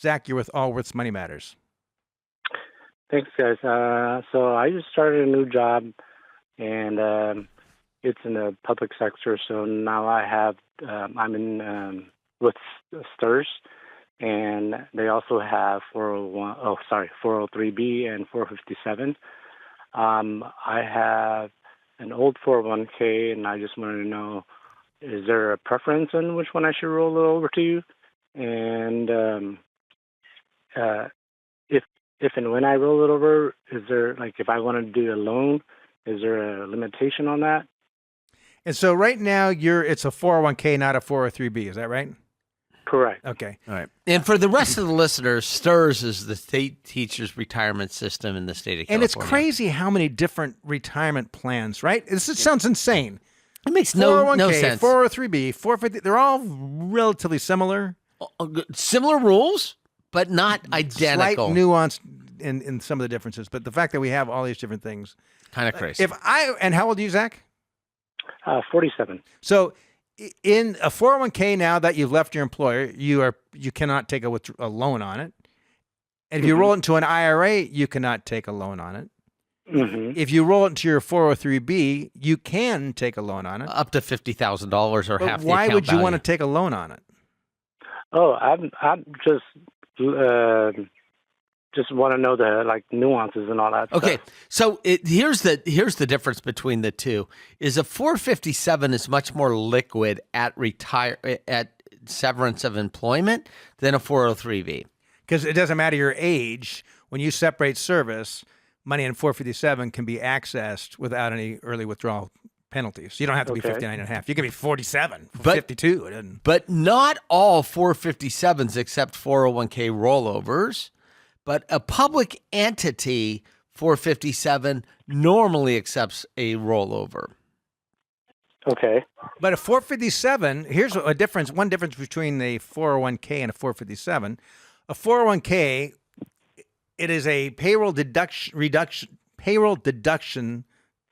Zach, you're with Allworth's Money Matters. Thanks, guys. So I just started a new job, and it's in the public sector. So now I'm in with STRS, and they also have 403B and 457. I have an old 401k, and I just wanted to know, is there a preference on which one I should roll it over to you? And if and when I roll it over, is there, like, if I want to do a loan, is there a limitation on that? And so right now it's a 401k, not a 403b. Is that right? Correct. Okay. All right. And for the rest of the listeners, STRS is the state teachers retirement system in the state of California. And it's crazy how many different retirement plans, right? Sounds insane. It makes no sense. 403b, 450, they're all relatively similar. Similar rules, but not identical. Slight nuance in some of the differences. But the fact that we have all these different things. Kind of crazy. And how old are you, Zach? 47. So in a 401k, now that you've left your employer, you cannot take a loan on it. And if you roll it into an IRA, you cannot take a loan on it. Mm-hmm. If you roll it into your 403b, you can take a loan on it. Up to $50,000 or half the account value. Why would you want to take a loan on it? Oh, I'm just want to know the nuances and all that Okay, stuff. so here's the difference between the two. Is a 457 is much more liquid at severance of employment than a 403b. Because it doesn't matter your age. When you separate service, money in 457 can be accessed without any early withdrawal penalties. You don't have to be 59 and a half. You can be 47, 52. It doesn't. But not all 457s accept 401k rollovers. But a public entity 457 normally accepts a rollover. Okay. But a 457, here's a difference. One difference between a 401k and a 457. A 401k, it is a payroll deduction.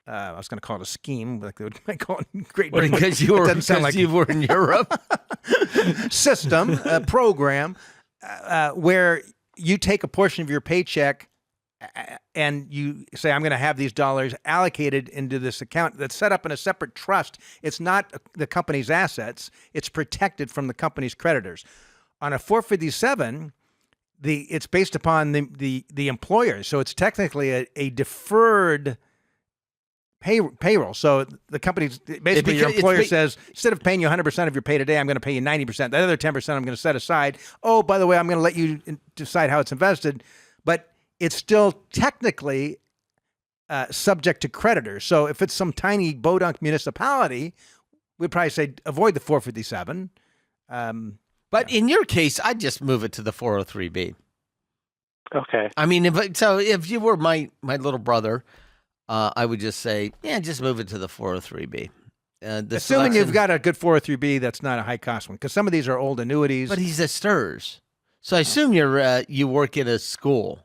I was going to call it a scheme, like they would call it in Great Britain. Because you were in Europe. System, a program, where you take a portion of your paycheck and you say, I'm going to have these dollars allocated into this account that's set up in a separate trust. It's not the company's assets. It's protected from the company's creditors. On a 457, it's based upon the employer. So it's technically a deferred payroll. So the company's basically your employer says, instead of paying you 100% of your pay today, I'm going to pay you 90%. The other 10% I'm going to set aside. Oh, by the way, I'm going to let you decide how it's invested. But it's still technically subject to creditors. So if it's some tiny bodunk municipality, we'd probably say avoid the 457. But in your case, I'd just move it to the 403b. Okay. I mean, if you were my little brother, I would just say, just move it to the 403b. Assuming you've got a good 403b, that's not a high cost one, because some of these are old annuities. But he's at STRS, so I assume you work in a school.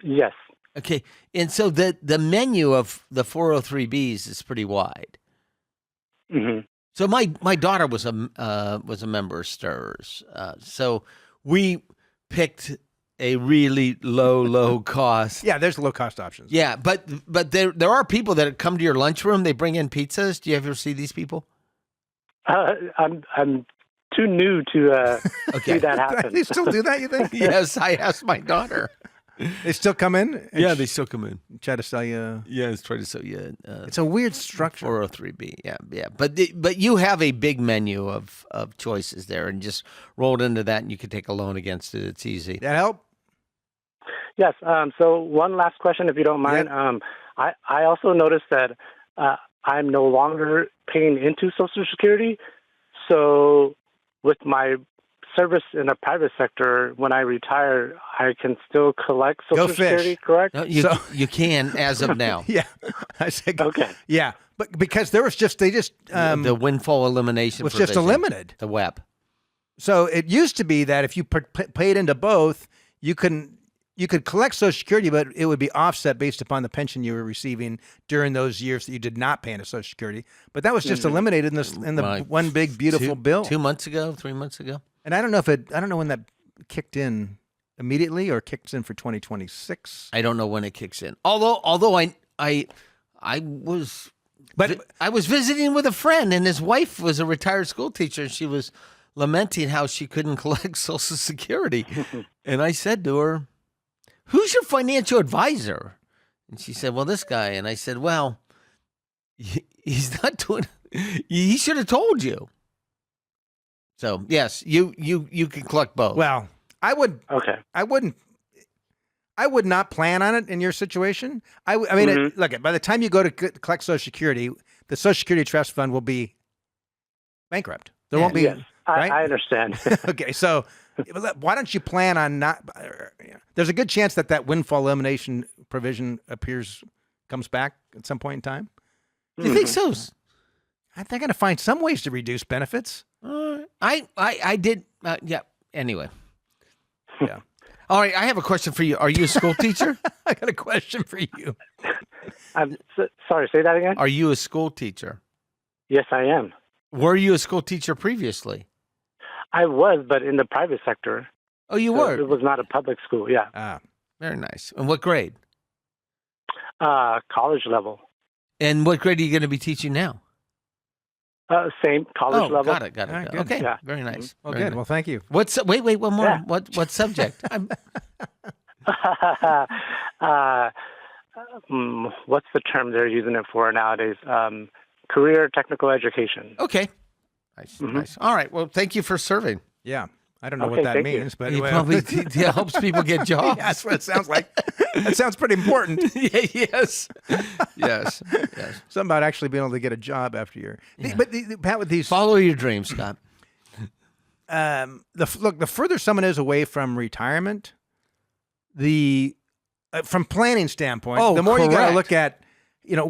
Yes. Okay, and so the menu of the 403bs is pretty wide. Mm-hmm. So my daughter was a member of STRS, so we picked a really low cost. Yeah, there's low cost options. Yeah, but there are people that come to your lunchroom. They bring in pizzas. Do you ever see these people? I'm too new to see that happen. They still do that, you think? Yes, I asked my daughter. They still come in? Yeah, they still come in. Try to sell you. Yeah, try to sell you. It's a weird structure. 403b. Yeah. But you have a big menu of choices there, and just rolled into that, and you can take a loan against it. It's easy. That help? Yes. So one last question, if you don't mind. Yep. I also noticed that I'm no longer paying into Social Security. So with my service in the private sector, when I retire, I can still collect Social Security, correct? No, you can as of now. Yeah. I said, okay. Yeah. But because there was the Windfall Elimination was provision, just eliminated. The WEP. So it used to be that if you paid into both, you could collect Social Security, but it would be offset based upon the pension you were receiving during those years that you did not pay into Social Security. But that was just eliminated in the one big beautiful bill 2 months ago, 3 months ago. And I don't know when that kicked in immediately or kicks in for 2026? I don't know when it kicks in. Although I was visiting with a friend, and his wife was a retired school teacher, and she was lamenting how she couldn't collect Social Security. And I said to her, "Who's your financial advisor?" And she said, "Well, this guy." And I said, "Well, he's not doing. He should have told you." So yes, you can collect both. Well, I would. Okay. I wouldn't. I would not plan on it in your situation. I mean, look, by the time you go to collect Social Security, the Social Security Trust Fund will be bankrupt. There won't be. Yes, right? I understand. Okay, so why don't you plan on not? There's a good chance that windfall elimination provision comes back at some point in time. You think so? They're going to find some ways to reduce benefits. I did. Yeah. Anyway. Yeah. All right. I have a question for you. Are you a school teacher? I got a question for you. I'm sorry, say that again? Are you a school teacher? Yes, I am. Were you a school teacher previously? I was, but in the private sector. Oh, you So were? it was not a public school, yeah. Ah. Very nice. And what grade? College level. And what grade are you going to be teaching now? Same college level. Got it. All right, good. Okay. Yeah. Very nice. Well, Very good. nice. Well, thank you. Wait, one more. Yeah. What subject? What's the term they're using it for nowadays? Career technical education. Okay. Nice. Nice. All right. Well, thank you for serving. Yeah. I don't know Okay, what that thank you. means, but He well, probably helps people get jobs. yeah, that's what it sounds like. That sounds pretty important. Yes. Yes. Something about actually being able to get a job after you're. But Pat, with these, Follow your dreams, Scott. the further someone is away from retirement, from planning standpoint, the more you got to correct. look at,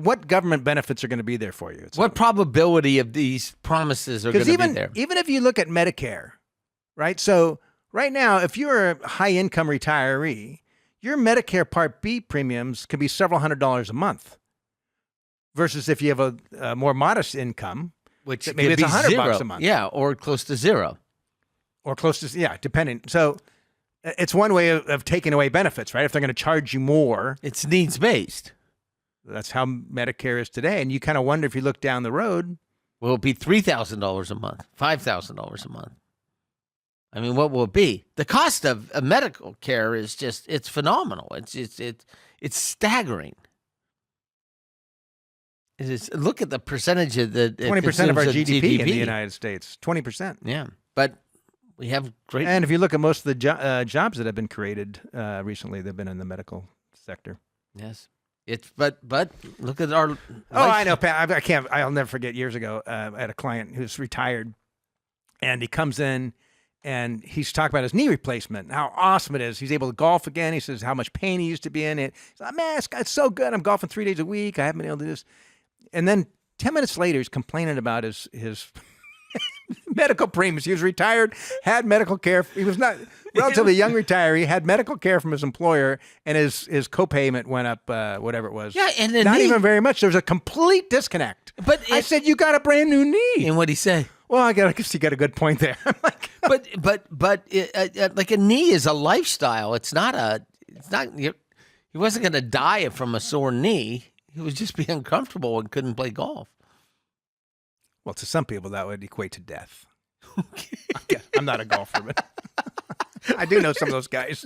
what government benefits are going to be there for you. What probability of these promises are going to be there? Even if you look at Medicare, right? So right now, if you're a high income retiree, your Medicare Part B premiums could be several $100s a month. Versus if you have a more modest income, Which maybe could it's be $100 zero. a month. Yeah, or close to zero. or close to, depending. So it's one way of taking away benefits, right? If they're going to charge you more, It's needs based. that's how Medicare is today. And you kind of wonder if you look down the road. Will it be $3,000 a month, $5,000 a month? I mean, what will it be? The cost of medical care is it's phenomenal. It's staggering. It is, look at the percentage of the 20% of our consumes GDP in the United States, 20%. Yeah, but we have great. And if you look at most of the jobs that have been created recently, they've been in the medical sector. Yes, it's but look at our. I know, Pat. I can't. I'll never forget. Years ago, I had a client who's retired, and he comes in, and he's talking about his knee replacement, and how awesome it is. He's able to golf again. He says how much pain he used to be in it. He's like, man, it's so good. I'm golfing 3 days a week. I haven't been able to do this. And then 10 minutes later, he's complaining about his medical premiums. He was retired, had medical care. He was not relatively young retiree, had medical care from his employer, and his copayment went up, whatever it was. Yeah, and the not knee- even very much. There was a complete disconnect. But I said, "You got a brand new knee." And what'd he say? Well, I guess you got a good point there. I'm like, But like a knee is a lifestyle. It's not. He wasn't going to die from a sore knee. He would just be uncomfortable and couldn't play golf. well, to some people, that would equate to death. Okay, I'm not a golfer, but I do know some of those guys.